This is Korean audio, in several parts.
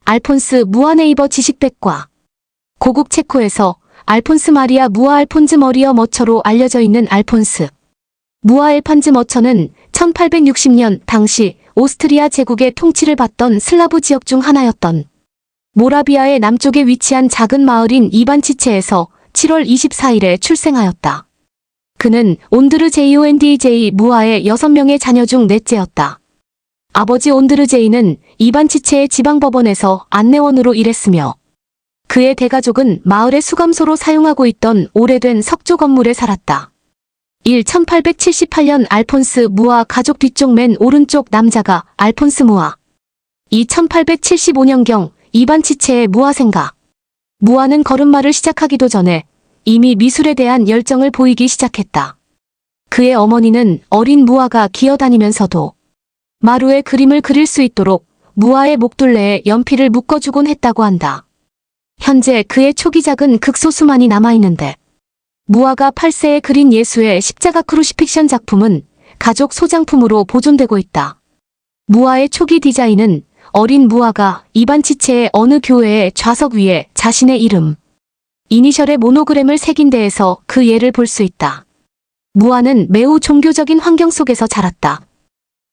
알폰스 무아 네이버 지식백과. 고국 체코에서 알폰스 마리아 무아 알폰즈 머리어 머처로 알려져 있는 알폰스 무아 엘판즈 머처는 1860년 당시 오스트리아 제국의 통치를 받던 슬라브 지역 중 하나였던 모라비아의 남쪽에 위치한 작은 마을인 이반치체에서 7월 24일에 출생하였다. 그는 온드르 JONDJ 무아의 6명의 자녀 중 넷째였다. 아버지 온드르 제이는 이반치체의 지방법원에서 안내원으로 일했으며 그의 대가족은 마을의 수감소로 사용하고 있던 오래된 석조 건물에 살았다. 1878년 알폰스 무아 가족 뒤쪽 맨 오른쪽 남자가 알폰스 무아. 1875년경 이반치체의 무아생가. 무아는 걸음마를 시작하기도 전에 이미 미술에 대한 열정을 보이기 시작했다. 그의 어머니는 어린 무아가 기어다니면서도 마루에 그림을 그릴 수 있도록 무아의 목둘레에 연필을 묶어주곤 했다고 한다. 현재 그의 초기작은 극소수만이 남아있는데 무아가 8세에 그린 예수의 십자가 크루시픽션 작품은 가족 소장품으로 보존되고 있다. 무아의 초기 디자인은 어린 무아가 이반치체의 어느 교회의 좌석 위에 자신의 이름, 이니셜의 모노그램을 새긴 데에서 그 예를 볼 수 있다. 무아는 매우 종교적인 환경 속에서 자랐다.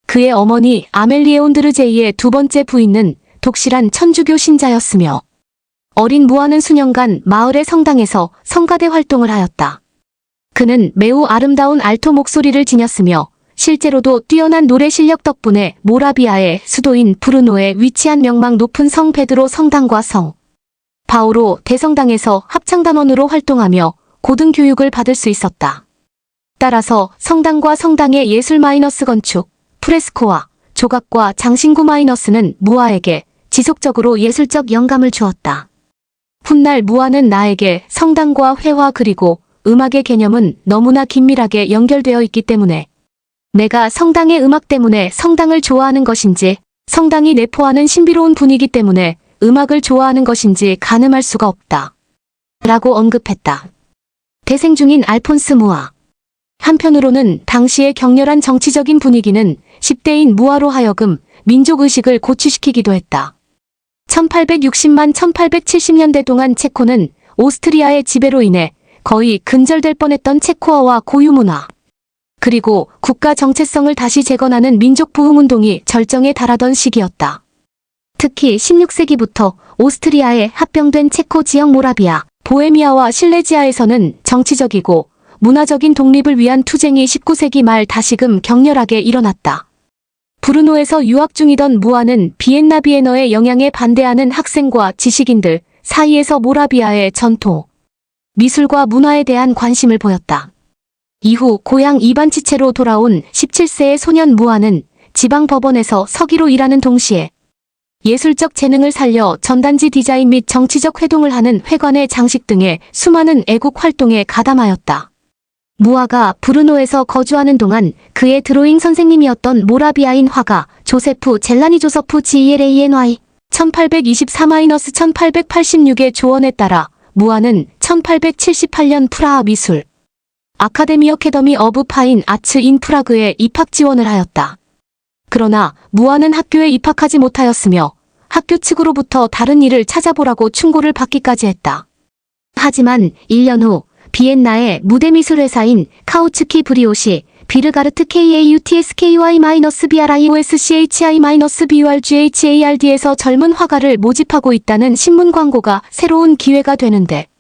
그의 어머니 아멜리에 온드르 제이의 두 번째 부인은 독실한 천주교 신자였으며 어린 무아는 수년간 마을의 성당에서 성가대 활동을 하였다. 그는 매우 아름다운 알토 목소리를 지녔으며 실제로도 뛰어난 노래 실력 덕분에 모라비아의 수도인 브루노에 위치한 명망 높은 성 베드로 성당과 성 바오로 대성당에서 합창단원으로 활동하며 고등교육을 받을 수 있었다. 따라서 성당과 성당의 예술 마이너스 건축, 프레스코와 조각과 장신구 마이너스는 무아에게 지속적으로 예술적 영감을 주었다. 훗날 무아는 나에게 성당과 회화 그리고 음악의 개념은 너무나 긴밀하게 연결되어 있기 때문에 내가 성당의 음악 때문에 성당을 좋아하는 것인지 성당이 내포하는 신비로운 분위기 때문에 음악을 좋아하는 것인지 가늠할 수가 없다. 라고 언급했다. 대생 중인 알폰스 무아. 한편으로는 당시의 격렬한 정치적인 분위기는 10대인 무아로 하여금 민족의식을 고취시키기도 했다. 1860만 1870년대 동안 체코는 오스트리아의 지배로 인해 거의 근절될 뻔했던 체코어와 고유문화 그리고 국가 정체성을 다시 재건하는 민족 부흥운동이 절정에 달하던 시기였다. 특히 16세기부터 오스트리아에 합병된 체코 지역 모라비아, 보헤미아와 실레지아에서는 정치적이고 문화적인 독립을 위한 투쟁이 19세기 말 다시금 격렬하게 일어났다. 브루노에서 유학 중이던 무아는 비엔나 비에너의 영향에 반대하는 학생과 지식인들 사이에서 모라비아의 전통, 미술과 문화에 대한 관심을 보였다. 이후 고향 이반치체로 돌아온 17세의 소년 무아는 지방법원에서 서기로 일하는 동시에 예술적 재능을 살려 전단지 디자인 및 정치적 회동을 하는 회관의 장식 등의 수많은 애국 활동에 가담하였다. 무아가 브루노에서 거주하는 동안 그의 드로잉 선생님이었던 모라비아인 화가 조세프 젤라니 조서프 GELANY 1824-1886의 조언에 따라 무아는 1878년 프라하 미술 아카데미 어캐더미 어브 파인 아츠 인 프라그에 입학 지원을 하였다. 그러나 무아는 학교에 입학하지 못하였으며 학교 측으로부터 다른 일을 찾아보라고 충고를 받기까지 했다. 하지만 1년 후 비엔나의 무대미술회사인 카우츠키 브리오시 비르가르트 KAUTSKY-BRIOSCHI-BURGHARD에서 젊은 화가를 모집하고 있다는 신문 광고가 새로운 기회가 되는데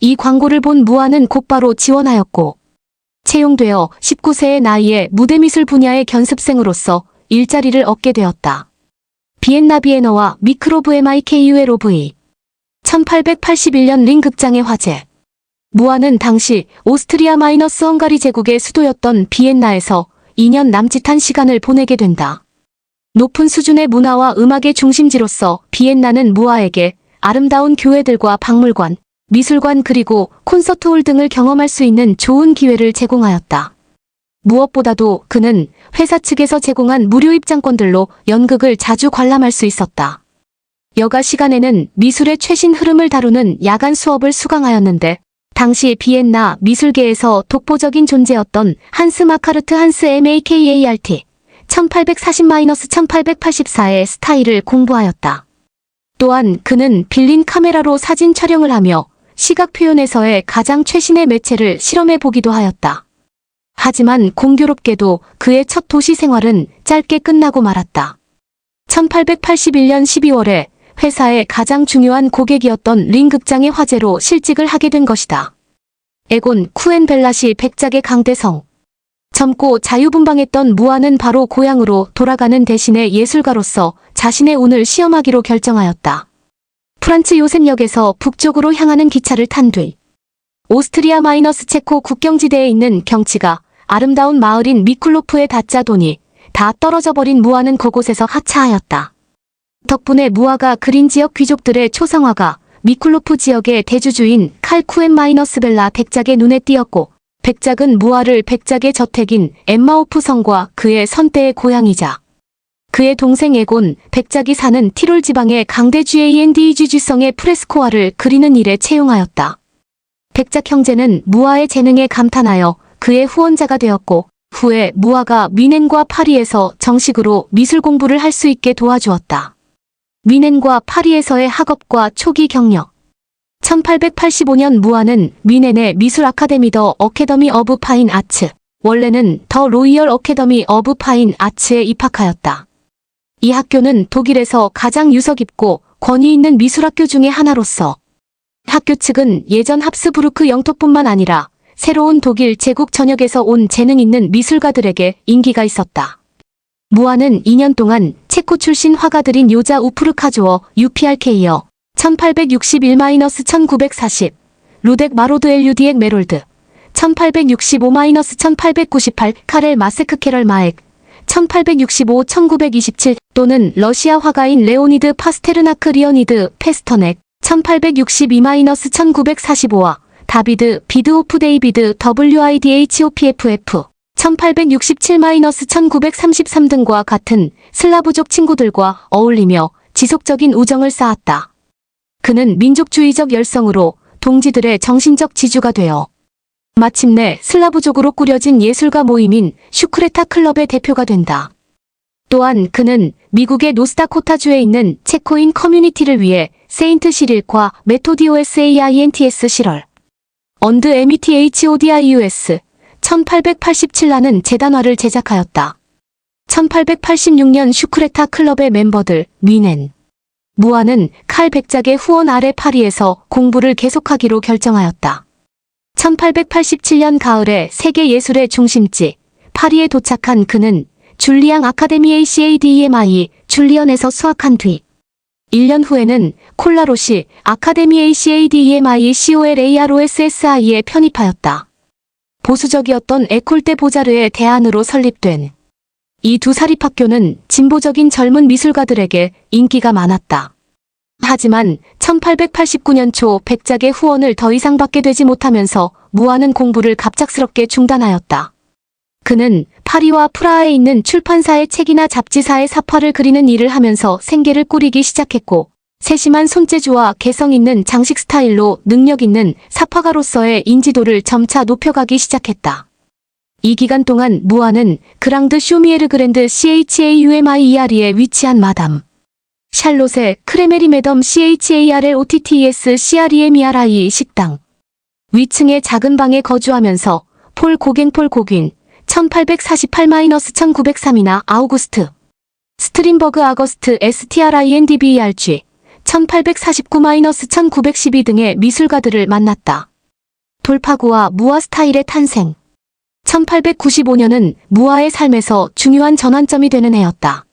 이 광고를 본 무아는 곧바로 지원하였고 채용되어 19세의 나이에 무대미술 분야의 견습생으로서 일자리를 얻게 되었다. 비엔나 비에너와 미크로브 MIKULOV 1881년 링 극장의 화제. 무아는 당시 오스트리아 마이너스 헝가리 제국의 수도였던 비엔나에서 2년 남짓한 시간을 보내게 된다. 높은 수준의 문화와 음악의 중심지로서 비엔나는 무아에게 아름다운 교회들과 박물관, 미술관 그리고 콘서트홀 등을 경험할 수 있는 좋은 기회를 제공하였다. 무엇보다도 그는 회사 측에서 제공한 무료 입장권들로 연극을 자주 관람할 수 있었다. 여가 시간에는 미술의 최신 흐름을 다루는 야간 수업을 수강하였는데 당시 비엔나 미술계에서 독보적인 존재였던 한스 마카르트 한스 MAKART 1840-1884의 스타일을 공부하였다. 또한 그는 빌린 카메라로 사진 촬영을 하며 시각 표현에서의 가장 최신의 매체를 실험해 보기도 하였다. 하지만 공교롭게도 그의 첫 도시 생활은 짧게 끝나고 말았다. 1881년 12월에 회사의 가장 중요한 고객이었던 링 극장의 화제로 실직을 하게 된 것이다. 에곤 쿠엔벨랏이 백작의 강대성. 젊고 자유분방했던 무아는 바로 고향으로 돌아가는 대신에 예술가로서 자신의 운을 시험하기로 결정하였다. 프란츠 요셉역에서 북쪽으로 향하는 기차를 탄 뒤 오스트리아 마이너스 체코 국경지대에 있는 경치가 아름다운 마을인 미쿨로프에 닿자더니 다 떨어져 버린 무아는 그곳에서 하차하였다. 덕분에 무아가 그린 지역 귀족들의 초상화가 미쿨로프 지역의 대주주인 칼 쿠엔 마이너스 벨라 백작의 눈에 띄었고, 백작은 무아를 백작의 저택인 엠마오프 성과 그의 선대의 고향이자 그의 동생 에곤 백작이 사는 티롤 지방의 강대 GANDGG성의 프레스코화를 그리는 일에 채용하였다. 백작 형제는 무아의 재능에 감탄하여 그의 후원자가 되었고, 후에 무아가 미넨과 파리에서 정식으로 미술 공부를 할 수 있게 도와주었다. 미넨과 파리에서의 학업과 초기 경력. 1885년 무아는 미넨의 미술 아카데미 더 어캐더미 어브 파인 아츠, 원래는 더 로이얼 어캐더미 어브 파인 아츠에 입학하였다. 이 학교는 독일에서 가장 유서 깊고 권위 있는 미술학교 중의 하나로서 학교 측은 예전 합스부르크 영토뿐만 아니라 새로운 독일 제국 전역에서 온 재능 있는 미술가들에게 인기가 있었다. 무아는 2년 동안 체코 출신 화가들인 요자 우프르카조어 UPRK여 1861-1940, 루덱 마로드 엘류디엑 메롤드 1865-1898, 카렐 마세크 캐럴 마엑 1865-1927 또는 러시아 화가인 레오니드 파스테르나크 리오니드 페스터넥 1862-1945와 다비드 비드호프 데이비드 WIDHOPFF 1867-1933 등과 같은 슬라브족 친구들과 어울리며 지속적인 우정을 쌓았다. 그는 민족주의적 열성으로 동지들의 정신적 지주가 되어 마침내 슬라브족으로 꾸려진 예술가 모임인 슈크레타 클럽의 대표가 된다. 또한 그는 미국의 노스다코타주에 있는 체코인 커뮤니티를 위해 세인트 시릴과 메토디오 SAINTS 실월 언드 METHODIUS 1887라는 재단화를 제작하였다. 1886년 슈크레타 클럽의 멤버들 미넨, 무아는 칼 백작의 후원 아래 파리에서 공부를 계속하기로 결정하였다. 1887년 가을에 세계 예술의 중심지 파리에 도착한 그는 줄리앙 아카데미 ACADEMI 줄리언에서 수학한 뒤 1년 후에는 콜라로시 아카데미 ACADEMI COLAROSSI에 편입하였다. 보수적이었던 에콜 데 보자르의 대안으로 설립된 이 두 사립학교는 진보적인 젊은 미술가들에게 인기가 많았다. 하지만 1889년 초 백작의 후원을 더 이상 받게 되지 못하면서 무아는 공부를 갑작스럽게 중단하였다. 그는 파리와 프라하에 있는 출판사의 책이나 잡지사의 사파를 그리는 일을 하면서 생계를 꾸리기 시작했고, 세심한 손재주와 개성 있는 장식 스타일로 능력 있는 사파가로서의 인지도를 점차 높여가기 시작했다. 이 기간 동안 무아는 그랑드 쇼미에르 그랜드 CHAUMIER에 위치한 마담 샬롯의 크레메리 매덤 CHARLOTTES CREMERI 식당 위층의 작은 방에 거주하면서 폴 고갱 1848-1903이나 아우구스트 스트린버그 아거스트 STRINDBERG 1849-1912 등의 미술가들을 만났다. 돌파구와 무아 스타일의 탄생. 1895년은 무아의 삶에서 중요한 전환점이 되는 해였다.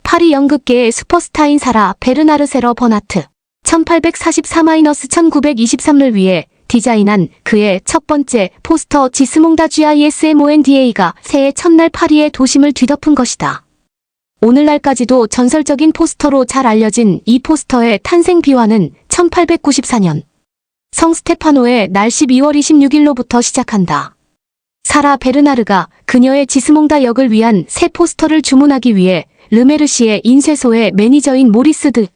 파리 연극계의 슈퍼스타인 사라 베르나르 세러 버나트 1844-1923을 위해 디자인한 그의 첫 번째 포스터 지스몽다 GISMONDA가 새해 첫날 파리의 도심을 뒤덮은 것이다. 오늘날까지도 전설적인 포스터로 잘 알려진 이 포스터의 탄생 비화는 1894년 성 스테파노의 날 12월 26일로부터 시작한다. 사라 베르나르가 그녀의 지스몽다 역을 위한 새 포스터를 주문하기 위해 르메르시의 인쇄소의 매니저인 모리스 드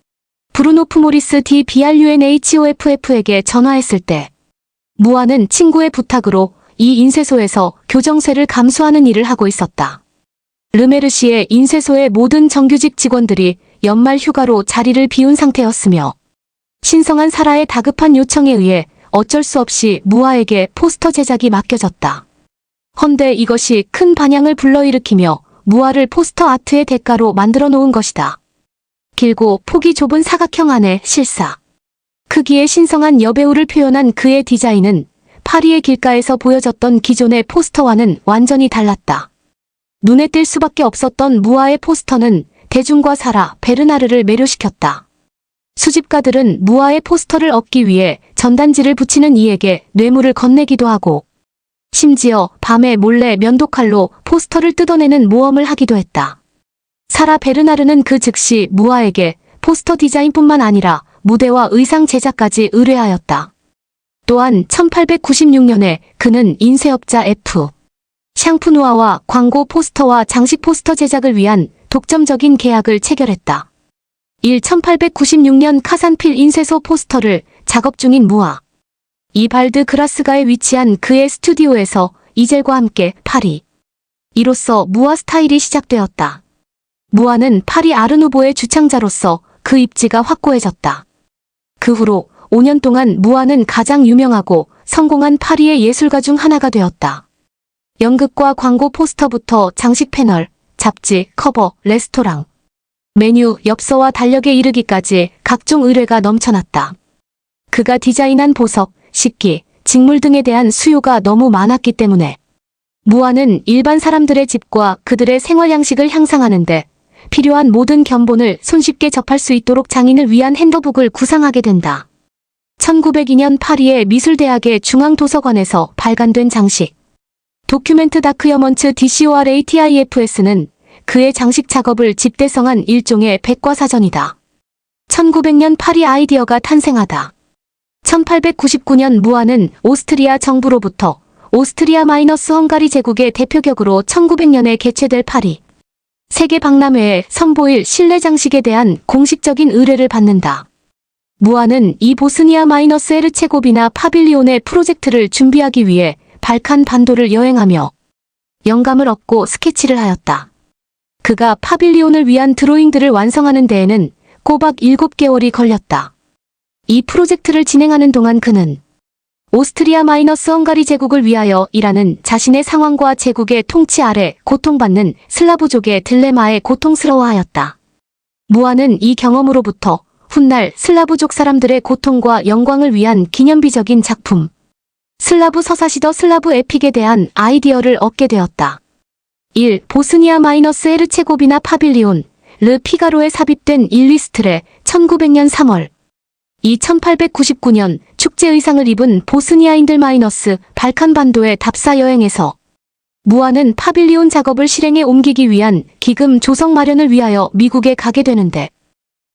브루노프 모리스 디 BRUNHOFF에게 전화했을 때 무아는 친구의 부탁으로 이 인쇄소에서 교정세를 감수하는 일을 하고 있었다. 르메르시의 인쇄소의 모든 정규직 직원들이 연말 휴가로 자리를 비운 상태였으며 신성한 사라의 다급한 요청에 의해 어쩔 수 없이 무아에게 포스터 제작이 맡겨졌다. 헌데 이것이 큰 반향을 불러일으키며 무아를 포스터 아트의 대가로 만들어 놓은 것이다. 길고 폭이 좁은 사각형 안에 실사. 크기의 신성한 여배우를 표현한 그의 디자인은 파리의 길가에서 보여졌던 기존의 포스터와는 완전히 달랐다. 눈에 띌 수밖에 없었던 무아의 포스터는 대중과 사라, 베르나르를 매료시켰다. 수집가들은 무아의 포스터를 얻기 위해 전단지를 붙이는 이에게 뇌물을 건네기도 하고 심지어 밤에 몰래 면도칼로 포스터를 뜯어내는 모험을 하기도 했다. 사라 베르나르는 그 즉시 무아에게 포스터 디자인뿐만 아니라 무대와 의상 제작까지 의뢰하였다. 또한 1896년에 그는 인쇄업자 F. 샹프누아와 광고 포스터와 장식 포스터 제작을 위한 독점적인 계약을 체결했다. 1896년 카산필 인쇄소 포스터를 작업 중인 무아. 이발드 그라스가에 위치한 그의 스튜디오에서 이젤과 함께 파리. 이로써 무아 스타일이 시작되었다. 무아는 파리 아르누보의 주창자로서 그 입지가 확고해졌다. 그 후로 5년 동안 무아는 가장 유명하고 성공한 파리의 예술가 중 하나가 되었다. 연극과 광고 포스터부터 장식 패널, 잡지, 커버, 레스토랑, 메뉴, 엽서와 달력에 이르기까지 각종 의뢰가 넘쳐났다. 그가 디자인한 보석, 식기, 직물 등에 대한 수요가 너무 많았기 때문에 무아는 일반 사람들의 집과 그들의 생활 양식을 향상하는데 필요한 모든 견본을 손쉽게 접할 수 있도록 장인을 위한 핸드북을 구상하게 된다. 1902년 파리의 미술대학의 중앙도서관에서 발간된 장식 도큐멘트 다크여먼츠 DCORATIFS는 그의 장식 작업을 집대성한 일종의 백과사전이다. 1900년 파리 아이디어가 탄생하다. 1899년 무아는 오스트리아 정부로부터 오스트리아-헝가리 제국의 대표격으로 1900년에 개최될 파리 세계 박람회에 선보일 실내 장식에 대한 공식적인 의뢰를 받는다. 무아는 이 보스니아-헤르체고비나 파빌리온의 프로젝트를 준비하기 위해 발칸 반도를 여행하며 영감을 얻고 스케치를 하였다. 그가 파빌리온을 위한 드로잉들을 완성하는 데에는 꼬박 7개월이 걸렸다. 이 프로젝트를 진행하는 동안 그는 오스트리아-헝가리 제국을 위하여 일하는 자신의 상황과 제국의 통치 아래 고통받는 슬라브족의 딜레마에 고통스러워하였다. 무아는 이 경험으로부터 훗날 슬라브족 사람들의 고통과 영광을 위한 기념비적인 작품 슬라브 서사시 더 슬라브 에픽에 대한 아이디어를 얻게 되었다. 1. 보스니아-헤르체고비나 파빌리온 르 피가로에 삽입된 일리스트레 1900년 3월 1899년 축제 의상을 입은 보스니아인들 발칸 반도의 답사 여행에서 무아는 파빌리온 작업을 실행에 옮기기 위한 기금 조성 마련을 위하여 미국에 가게 되는데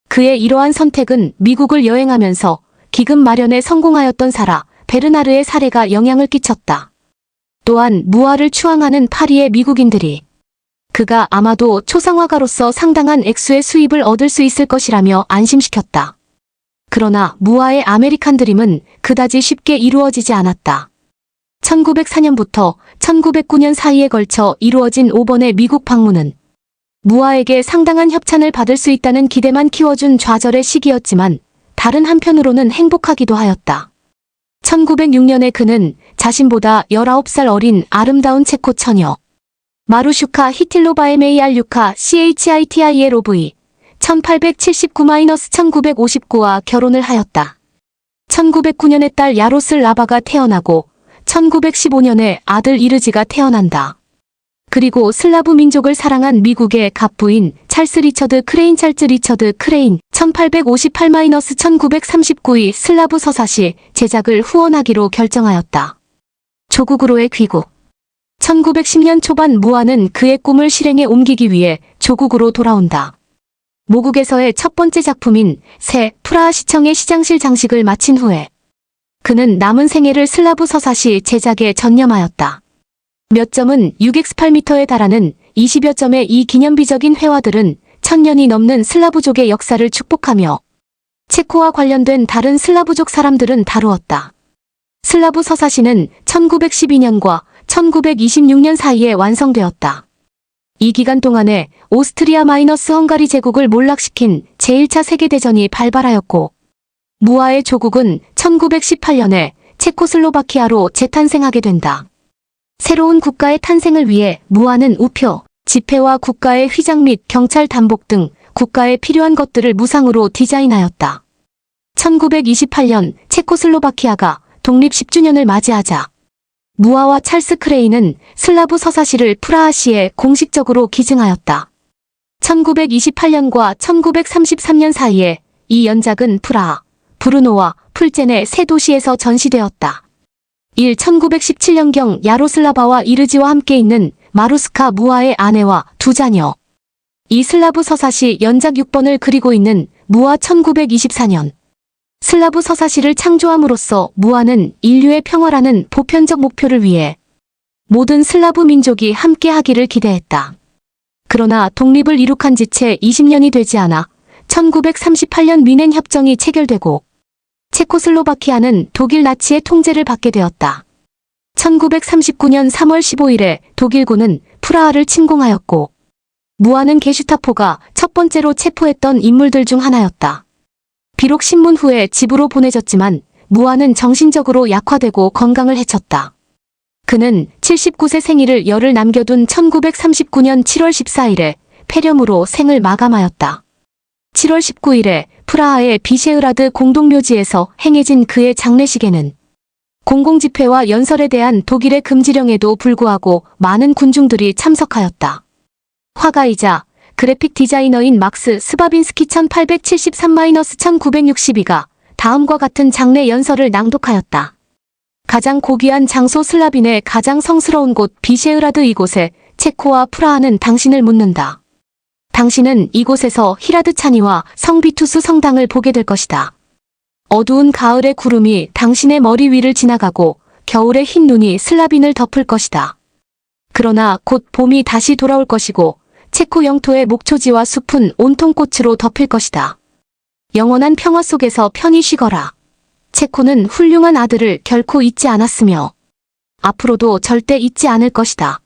그의 이러한 선택은 미국을 여행하면서 기금 마련에 성공하였던 사라 베르나르의 사례가 영향을 끼쳤다. 또한 무아를 추앙하는 파리의 미국인들이 그가 아마도 초상화가로서 상당한 액수의 수입을 얻을 수 있을 것이라며 안심시켰다. 그러나 무아의 아메리칸 드림은 그다지 쉽게 이루어지지 않았다. 1904년부터 1909년 사이에 걸쳐 이루어진 5번의 미국 방문은 무아에게 상당한 협찬을 받을 수 있다는 기대만 키워준 좌절의 시기였지만 다른 한편으로는 행복하기도 하였다. 1906년에 그는 자신보다 19살 어린 아름다운 체코 처녀 마루슈카 히틸로바에메이알류카 CHITILOV 1879-1959와 결혼을 하였다. 1909년에 딸 야로슬 라바가 태어나고 1915년에 아들 이르지가 태어난다. 그리고 슬라브 민족을 사랑한 미국의 갑부인 찰스 리처드 크레인 1858-1939의 슬라브 서사시 제작을 후원하기로 결정하였다. 조국으로의 귀국 1910년 초반 무아는 그의 꿈을 실행에 옮기기 위해 조국으로 돌아온다. 모국에서의 첫 번째 작품인 새 프라하 시청의 시장실 장식을 마친 후에 그는 남은 생애를 슬라브 서사시 제작에 전념하였다. 몇 점은 6x8m에 달하는 20여 점의 이 기념비적인 회화들은 1000년이 넘는 슬라브족의 역사를 축복하며 체코와 관련된 다른 슬라브족 사람들은 다루었다. 슬라브 서사시는 1912년과 1926년 사이에 완성되었다. 이 기간 동안에 오스트리아-헝가리 제국을 몰락시킨 제1차 세계대전이 발발하였고, 무아의 조국은 1918년에 체코슬로바키아로 재탄생하게 된다. 새로운 국가의 탄생을 위해 무아는 우표, 지폐와 국가의 휘장 및 경찰 단복 등 국가에 필요한 것들을 무상으로 디자인하였다. 1928년 체코슬로바키아가 독립 10주년을 맞이하자 무아와 찰스 크레이는 슬라브 서사시를 프라하시에 공식적으로 기증하였다. 1928년과 1933년 사이에 이 연작은 프라하, 브루노와 풀젠의 세 도시에서 전시되었다. 1917년경 야로슬라바와 이르지와 함께 있는 마루스카 무아의 아내와 두 자녀. 이 슬라브 서사시 연작 6번을 그리고 있는 무아 1924년. 슬라브 서사시를 창조함으로써 무아는 인류의 평화라는 보편적 목표를 위해 모든 슬라브 민족이 함께하기를 기대했다. 그러나 독립을 이룩한 지 채 20년이 되지 않아 1938년 미넨 협정이 체결되고 체코슬로바키아는 독일 나치의 통제를 받게 되었다. 1939년 3월 15일에 독일군은 프라하를 침공하였고 무아는 게슈타포가 첫 번째로 체포했던 인물들 중 하나였다. 비록 신문 후에 집으로 보내졌지만 무아는 정신적으로 약화되고 건강을 해쳤다. 그는 79세 생일을 열흘 남겨둔 1939년 7월 14일에 폐렴으로 생을 마감하였다. 7월 19일에 프라하의 비셰흐라드 공동묘지에서 행해진 그의 장례식에는 공공집회와 연설에 대한 독일의 금지령에도 불구하고 많은 군중들이 참석하였다. 화가이자 그래픽 디자이너인 막스 스바빈스키 1873-1962가 다음과 같은 장례 연설을 낭독하였다. 가장 고귀한 장소 슬라빈의 가장 성스러운 곳 비셰흐라드 이곳에 체코와 프라하는 당신을 묻는다. 당신은 이곳에서 히라드차니와 성비투스 성당을 보게 될 것이다. 어두운 가을의 구름이 당신의 머리 위를 지나가고 겨울의 흰 눈이 슬라빈을 덮을 것이다. 그러나 곧 봄이 다시 돌아올 것이고 체코 영토의 목초지와 숲은 온통 꽃으로 덮일 것이다. 영원한 평화 속에서 편히 쉬거라. 체코는 훌륭한 아들을 결코 잊지 않았으며 앞으로도 절대 잊지 않을 것이다.